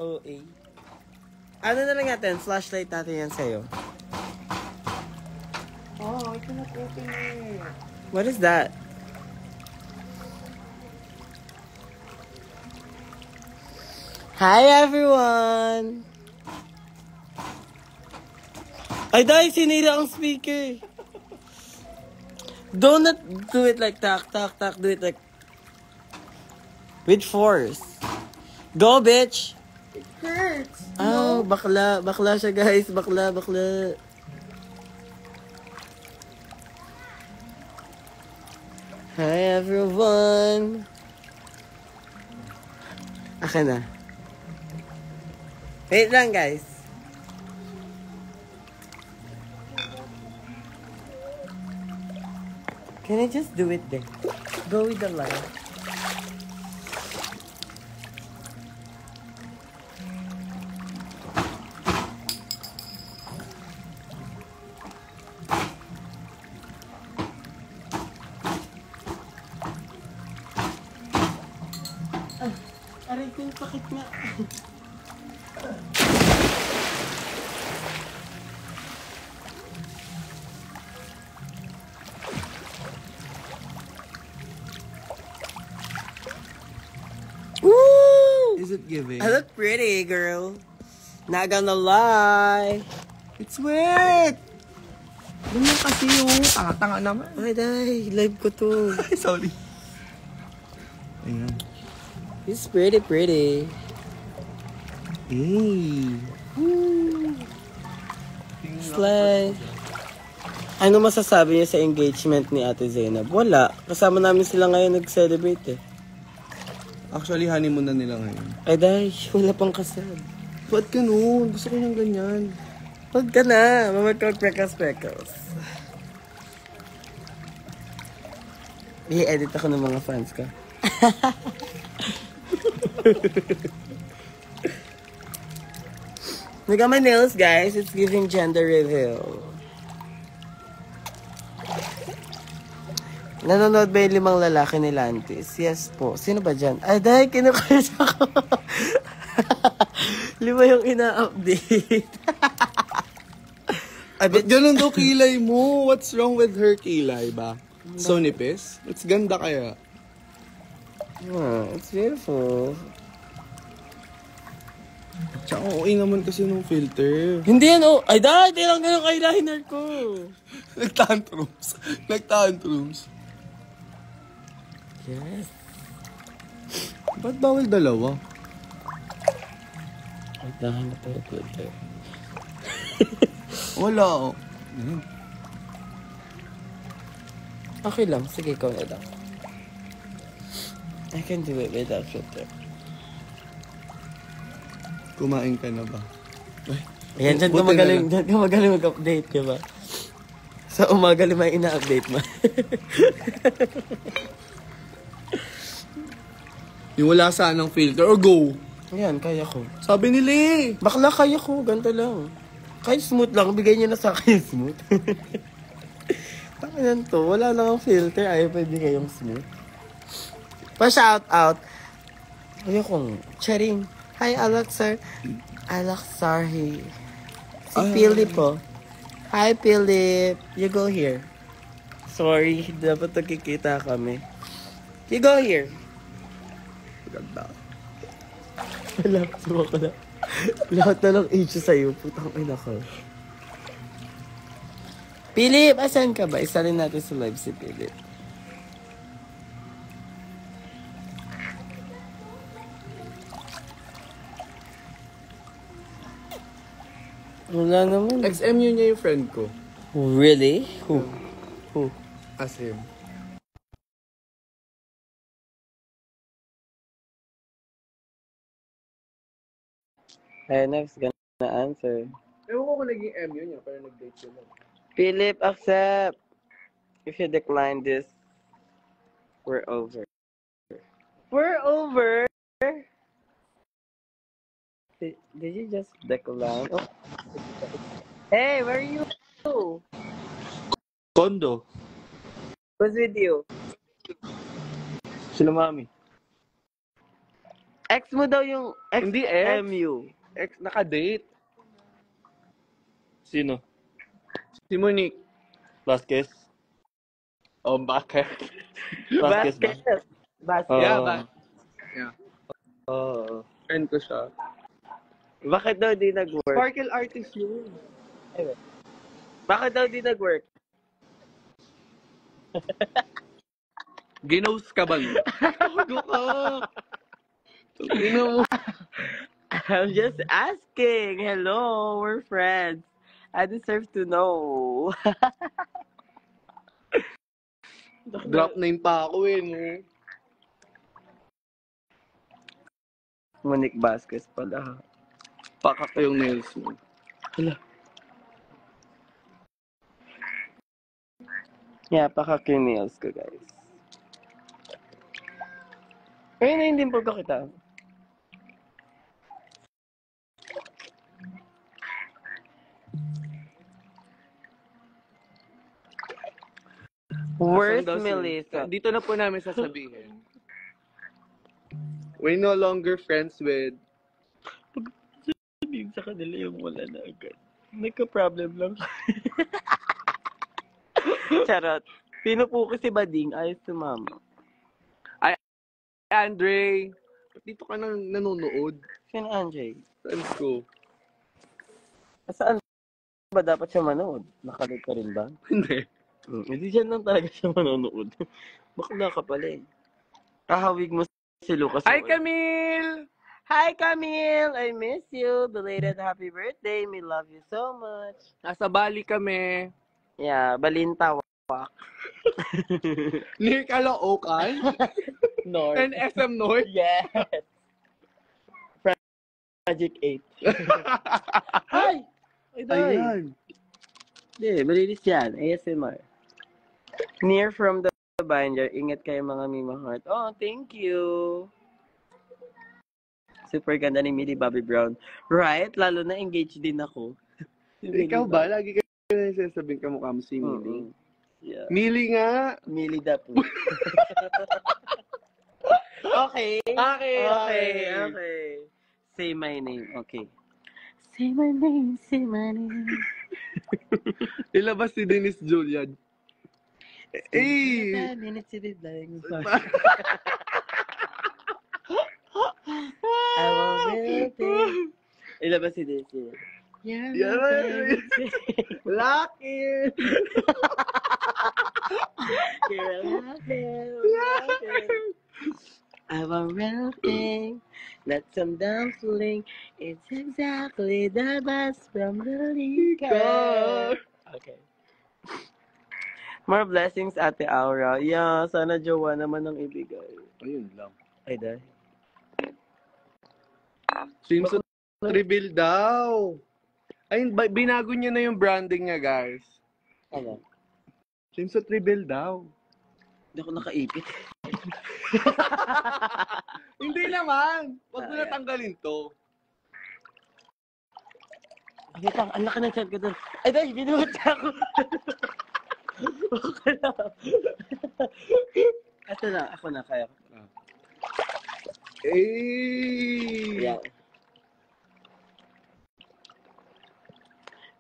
OA. Ano na lang natin? Flashlight natin yan sa'yo. Oh, I cannot open it. What is that? Hi everyone! Ay, dahil sinira ang speaker. Do not do it like tak, tak, tak. Do it like with force. Go, bitch! It hurts. Oh, bakla. Bakla siya, guys. Bakla, bakla. Hi, everyone. Akin na. Wait lang, guys. Can I just do it then? Go with the line. Aray ko yung pakit nga. Woo! Is it giving? I look pretty, girl. Not gonna lie. It's wet! Ganyan kasi yung tanga naman. Ay, day. Live ko to. Sorry. Ayan. It's pretty, pretty. Hey. Slay. Ano masasabi niya sa engagement ni Ate Zainab? Wala. Kasama namin sila ngayon nag-celebrate eh. Actually, honeymoon na nila ngayon. Ay, day. Wala pang kasal. Ba't ganun? Gusto ko niyang ganyan. Huwag ka na. Mamagkag-prekals-prekals. I-edit ako ng mga fans ko. I got my nails, guys. It's giving gender reveal. Nanonood ba yung 5 lalaki ni Lantis? Yes po. Sino ba dyan? Ay, dahil kinukulit ako. 5 yung ina-update. Ba't ganun daw kilay mo? What's wrong with her kilay ba? So nipis? It's ganda kaya. It's beautiful. Tsaka okay naman kasi nung filter. Hindi yan, oh. Ay, dahil lang ganun eyeliner ko. Nag-tantrums. Nag-tantrums. Yes. Ba't bawal dalawa? Ay, dahil na tayo filter. Wala oh. Okay lang. Sige, ikaw na lang. I can do it without filter. Kumain ka na ba? Ayan, dyan ka magaling mag-update, diba? Sa umaga 5 ina-update mo. Yung wala sanang filter or go. Ayan, kaya ko. Sabi nila eh. Bakla, kaya ko. Ganito lang. Kahit smooth lang, bigay niyo na sa akin yung smooth. Takinan to, wala lang ang filter. Ayaw pa ibigay yung smooth. Pa-shout out. Ayaw kong, charing. Hi, Alexar. Alexar, hey. Si Philip po. Hi, Philip. You go here. Sorry, dapat nagkikita kami. You go here. Ganda. Wala, suwa ko na. Lahat na lang age sa'yo. Putang ina ko. Philip, asan ka ba? Isa rin natin sa live si Philip. Wala naman. XMU niya yung friend ko. Really? Who? As him. Hey, next gonna answer. Ewan ko kung naging MU niya, pero nag-date sila. Philip, accept. If you decline this, we're over. We're over? Did you just decline? Oh. Hey, where are you? Kondo. Who's with you? Sila mami. Ex mo daw yung Hindi ex. XMU. Ex, nakadate. Sino? Si Monique. Vasquez? Oh, bakit? Vasquez ba? Basket. Yeah, Oo. Yeah. Oo. Friend ko siya. Bakit daw di nag-work? Sparkle artist yun. Bakit daw di nag-work? Ginos ka ba nun? Tago ka. Ino mo. I'm just asking. Hello, we're friends. I deserve to know. Drop name pa ako eh, no? Monique Vasquez pala. Pakak ko yung nails mo. Yeah, paka-nails ko, guys. Ayun na hindi po ko kita. Where's Asan daw si- Melissa? Dito na po namin sasabihin. We're no longer friends with... Sabihin sa kanila yung wala na agad. Nagka-problem lang. Charot. Sino po kasi Bading? Ayos sumama. Andre, dito ka nang nanonood. Sino Anjay? Friends ko. Saan ba dapat siya manood? Nakalit ka rin ba? Hindi. Hindi dyan lang talaga siya manonood. Bakla ka pala eh. Kahawig mo si Lucas. Hi, Camille! Hi, Camille! I miss you. Belated happy birthday. We love you so much. Nasa Bali kami. Yeah, Balintawak. Near Caloocan. North. And SM North. Yes. Project 8. Hi! Ay, day. Ayan. Hindi, malinis yan. ASMR. Near from the binder. Ingat kayo mga Mima Heart. Oh, thank you. Super ganda ni Millie Bobby Brown. Right? Lalo na engaged din ako. Si Millie Ikaw ba? Lagi ka nagsasabing kamukha mo si Mm-mm. Millie. Yeah. Millie nga. Millie Dapu. Okay. Okay. Say my name. Okay. Say my name, say my name. Ilabas si Dennis Julian. Eh! 5 minutes to be dying. I will build it. Ilabas si Daisy. Yeah, Lucky! you're laughing. I want real thing, not some dumpling. It's exactly the best from the liquor. Okay. More blessings, Ate Aura. Yeah, sana jowa naman ang ibigay. Ayun lang. Ay, dahil. Swimsuit reveal daw. Ayun, binago niya na yung branding niya, guys. Ano? Swimsuit reveal daw. Hindi ako nakaipit. Hindi naman. Huwag mo natanggalin to. Wait lang, ang laki ng chat ko doon. Ay, dahil, binuhat ako. Okay lang. Ito na, ako na, kaya ko. Eh! Yeah.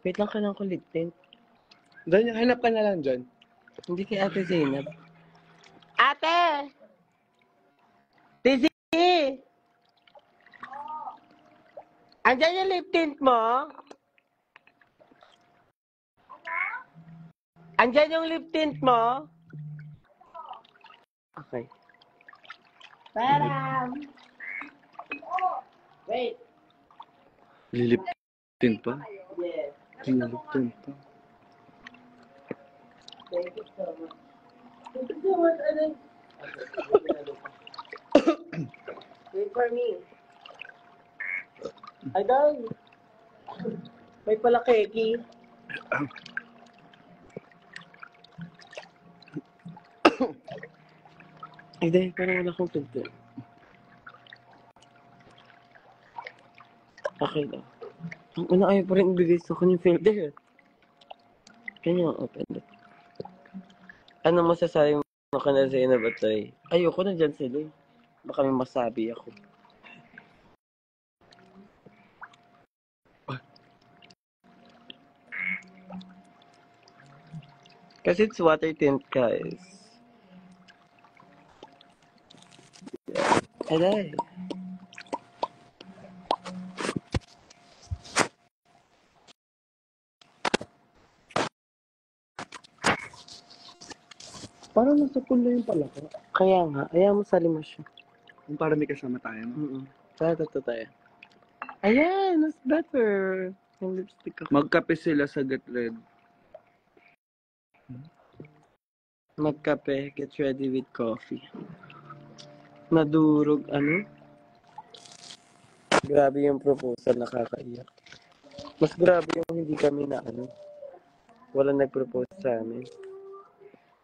Wait lang ka lang ko lip tint. Dahil hanap ka na lang dyan. Hindi kay Ate Zainab. Ate! Tizi! Andyan yung lip tint mo? Andyan yung lip tint mo? Okay. Taram! Wait. Liliptin pa? Yes. Liliptin pa. Thank you so much. Thank you so much, Alex. Wait for me. Ay, dahil. May pala keki. Ay, dahil parang wala akong filter. Okay na. Ang una ayaw pa rin ibigay sa akin yung filter. Kanya open it. Ano masasabi mo ka na sa inabatay? Ayoko na dyan sila eh. Baka may masabi ako. Kasi it's water tint, guys. Aray. Parang nasa pool na yung pala ko. Kaya nga, ayaw mo sali mo siya. Yung para may kasama tayo, no? Mm-mm. Tato tayo. Ayan, that's better. Yung lipstick ako. Magkape sila sa Get Red. Magkape, get ready with coffee. Nadurog, ano? Grabe yung proposal, nakakaiyak. Mas grabe yung hindi kami na ano. Wala nag-propose sa amin.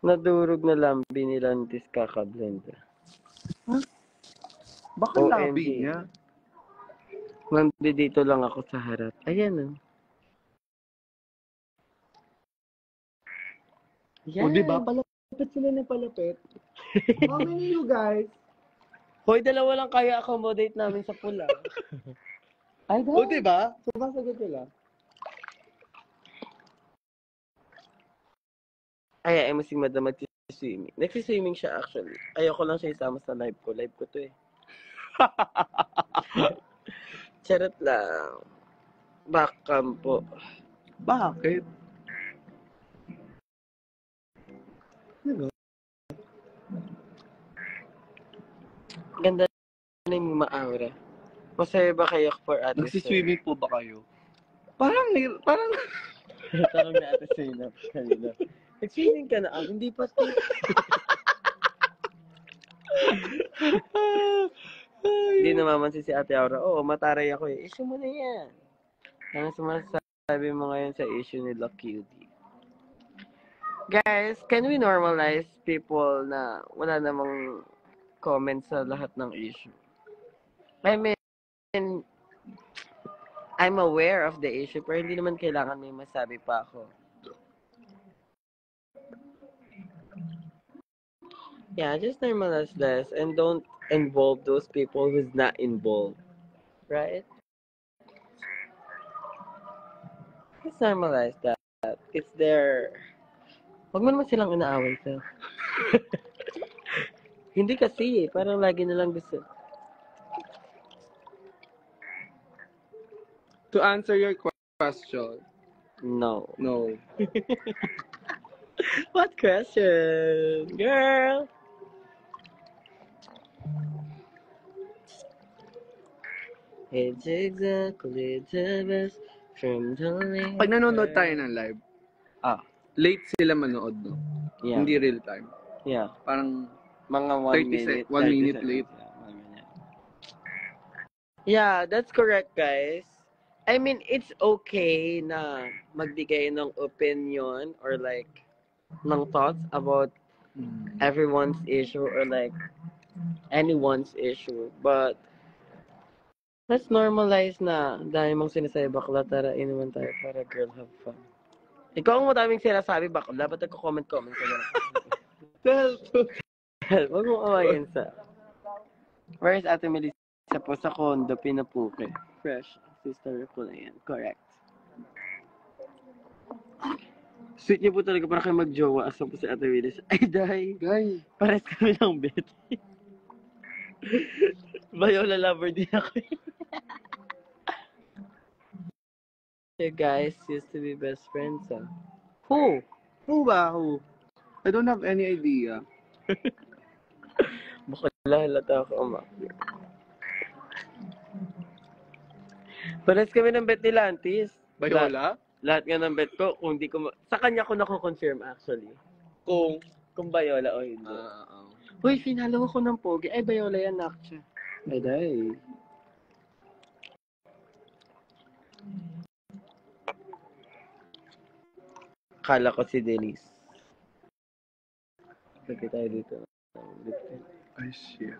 Nadurog na lambi ni Lantis kaka-blend. Baka OMG. labi niya. Nandito lang ako sa harap. Ayan oh. O, diba? Palapit sila na palapit. How many you guys? Hoy, dalawa lang kaya accommodate namin sa pula. Ay, O, diba? Sumasagot sila. Ay, mo si Madam mag-swimming. Nagsi-swimming siya actually. Ayoko lang siya isama sa live ko. Live ko to eh. Charot lang. Backcam po. Bakit? Diba? Ganda na yung ma-aura. Masaya ba kayo for Ate Nagsiswimming po ba kayo? Parang... Tanong na Ate Sina kanina. Nag-swimming ka na? Hindi pa to. Hindi namamansin si Ate Aura. Oo, mataray ako eh. Issue mo na yan. Ano sumasabi mo ngayon sa issue ni Cutie? Guys, can we normalize people na wala namang comments sa lahat ng issue? I mean, I'm aware of the issue, pero hindi naman kailangan may masabi pa ako. Yeah, just normalize this and don't involve those people who's not involved. Right? Just normalize that. It's their... Huwag mo naman silang inaaway sa. Hindi kasi eh. Parang lagi nilang gusto. To answer your question, No. no. What question? Girl! It's exactly the best from the late. Pag nanonood tayo ng live, late sila manood, no? Yeah. Hindi real time. Yeah. Parang Mga 1 minute 30 late. seconds. Yeah, that's correct, guys. I mean, it's okay na magbigay ng opinion or like ng thoughts about everyone's issue or like anyone's issue. But let's normalize na dahil mong sinasabi bakla, tara inuman tayo para girl have fun. Ikaw ang madaming sinasabi bakla, ba't nagko-comment ka na? Huwag mong awayin sa... Where is Ate Melissa po sa condo, pinapuke? Fresh. Sister ko na yan. Correct. Sweet niyo po talaga para kayo mag-jowa. Asa po si Ate Melissa. Ay, dahi. Pares kami ng bet. Viola lover din ako. You guys used to be best friends, huh? Who? Who ba? Who? I don't have any idea. Baka halata ako umakit. Pares kami ng bet ni Lantis. Viola? Lahat nga ng bet ko, kung di ko... Sa kanya ko na-confirm actually. Kung Viola o hindi. Uy, finalo ko ng pogi. Ay, Viola yan, Naksha. Ay, dahi. Kala ko si Denise. Lagay tayo dito. Ay, shit.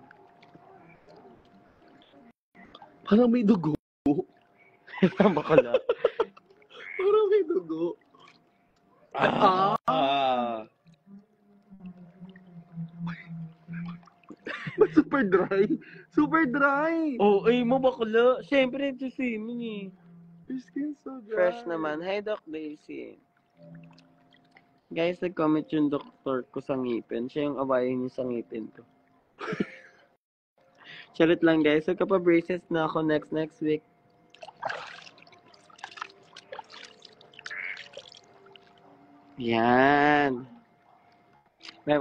Parang may dugo. Bakala. Parang may dugo. Super dry. Super dry. Oh, ay mo bakala. Siyempre, ito swimming eh. Your skin's so dry. Fresh naman. Hi, Doc Daisy. Guys, nag-comment yung doktor ko sa ngipin. Siya yung awayin niyo sa ngipin ko. Charot lang guys. Magkapa-braces na ako next week. Yan. May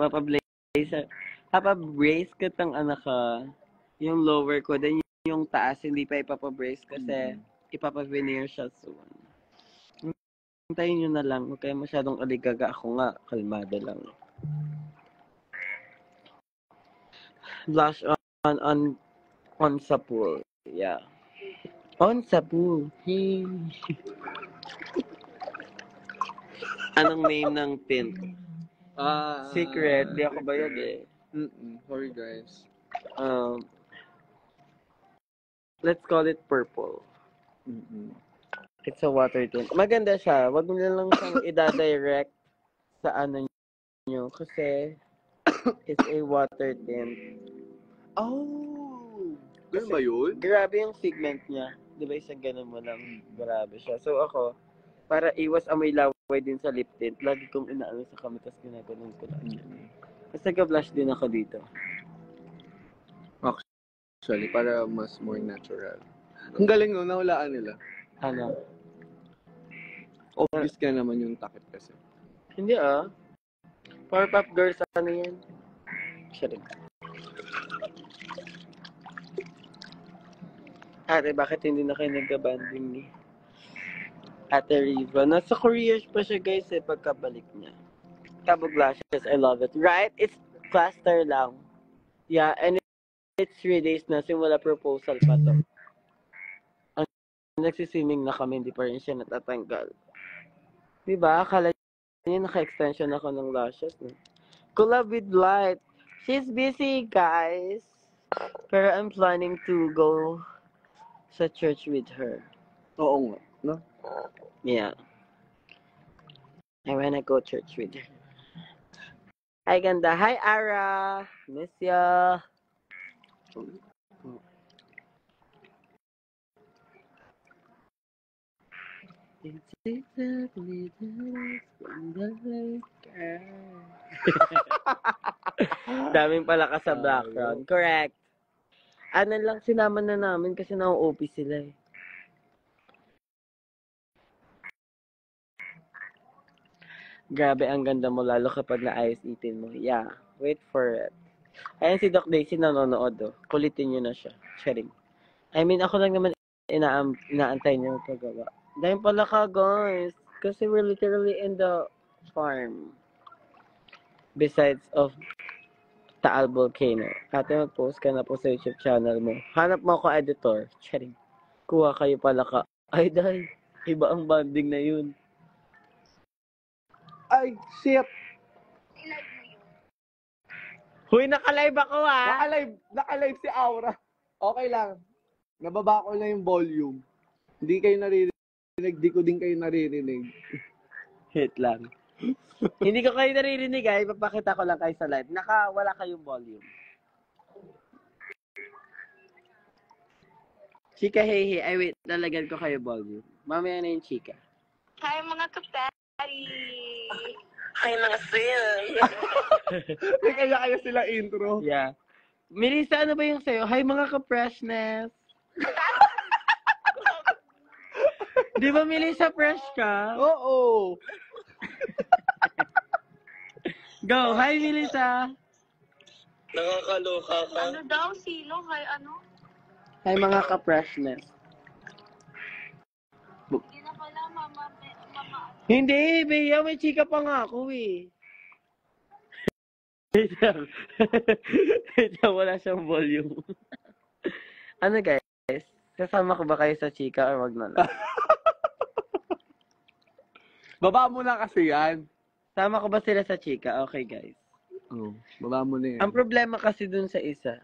papabrace ko tang anak ka. Yung lower ko. Then yung taas, hindi pa ipapabrace kasi ipapaveneer siya soon. Hintayin nyo na lang. Huwag kayo masyadong aligaga. Ako nga, kalmado lang. Blush on sa pool. Yeah. On sa pool. Hey. Anong name ng tint? Secret. Di ako bayad eh. Sorry guys. Let's call it purple. It's a water tint. Maganda siya. Wag mo na lang siyang i-direct sa ano nyo. Kasi it's a water tint. Oh! Ganun ba yun? Grabe yung pigment niya. Di ba isang ganun mo lang? Grabe siya. So ako, para iwas amoy laway din sa lip tint, lagi kong inaano sa kamay, tapos ginaganon ko lang. Tapos nag-blush din ako dito. Actually, para mas more natural. Ang galing no, nahulaan nila. Ano? Obvious ka naman yung takip kasi. Hindi ah. Powerpuff Girls, ano yan? Siya rin. Ate, bakit hindi na kayo nagka-banding ni Ate Riva? Nasa Korea pa siya guys eh, pagkabalik niya. Kabog lashes, I love it. Right? It's cluster lang. Yeah, and it's 3 days na, simula proposal pa to. Ang nagsiswimming na kami, hindi pa rin siya natatanggal. Diba? Akala niya naka-extension ako ng lashes. No? Collab with Light. She's busy, guys. Pero I'm planning to go sa church with her. Oo nga, no? Yeah. I wanna go church with her. Hi, ganda. Hi, Ara. Miss ya. It's exactly daming palakas sa background. Correct. Ano lang, sinama na namin kasi na-OP sila eh. Grabe, ang ganda mo lalo kapag naayos itin mo. Yeah, wait for it. Ayan si Doc Daisy nanonood oh. Kulitin nyo na siya. Sharing. I mean, ako lang naman inaantay niyo paggawa. Dahil pala ka guys. Kasi we're literally in the farm. Besides of Taal Volcano. Ate, mag-post ka na po sa YouTube channel mo. Hanap mo ako editor. Sharing. Kuha kayo pala ka. Ay, dahil. Iba ang banding na yun. Ay, shit! Huy, naka-live ako Naka-live si Aura. Okay lang. Nababa ko na yung volume. Hindi kayo naririnig, di ko din kayo naririnig. Hit lang. Hindi ko kayo naririnig ay papakita ko lang kayo sa live. Wala kayong volume. Chika, hey. Ay, wait. Lalagyan ko kayo volume. Mamaya na yung chika. Hi, mga kapatid! Hi, mga sil! Hindi kaya sila intro. Yeah. Melissa, ano ba yung sa'yo? Hi, mga ka-freshness! Di ba, Melissa, fresh ka? Oo! Go! Hi, Melissa! Nakakaloka ka. Ano daw? Sino? Hi, ano? Hi, mga ka-freshness. Hindi na pala, mama. Hindi, Bea, may chika pa nga ako eh. Wala siyang volume. Ano guys? Kasama ko ba kayo sa chika or wag na lang? Baba mo na kasi yan. Sama ko ba sila sa chika? Okay guys. Oo, baba mo na yan. Ang problema kasi dun sa isa,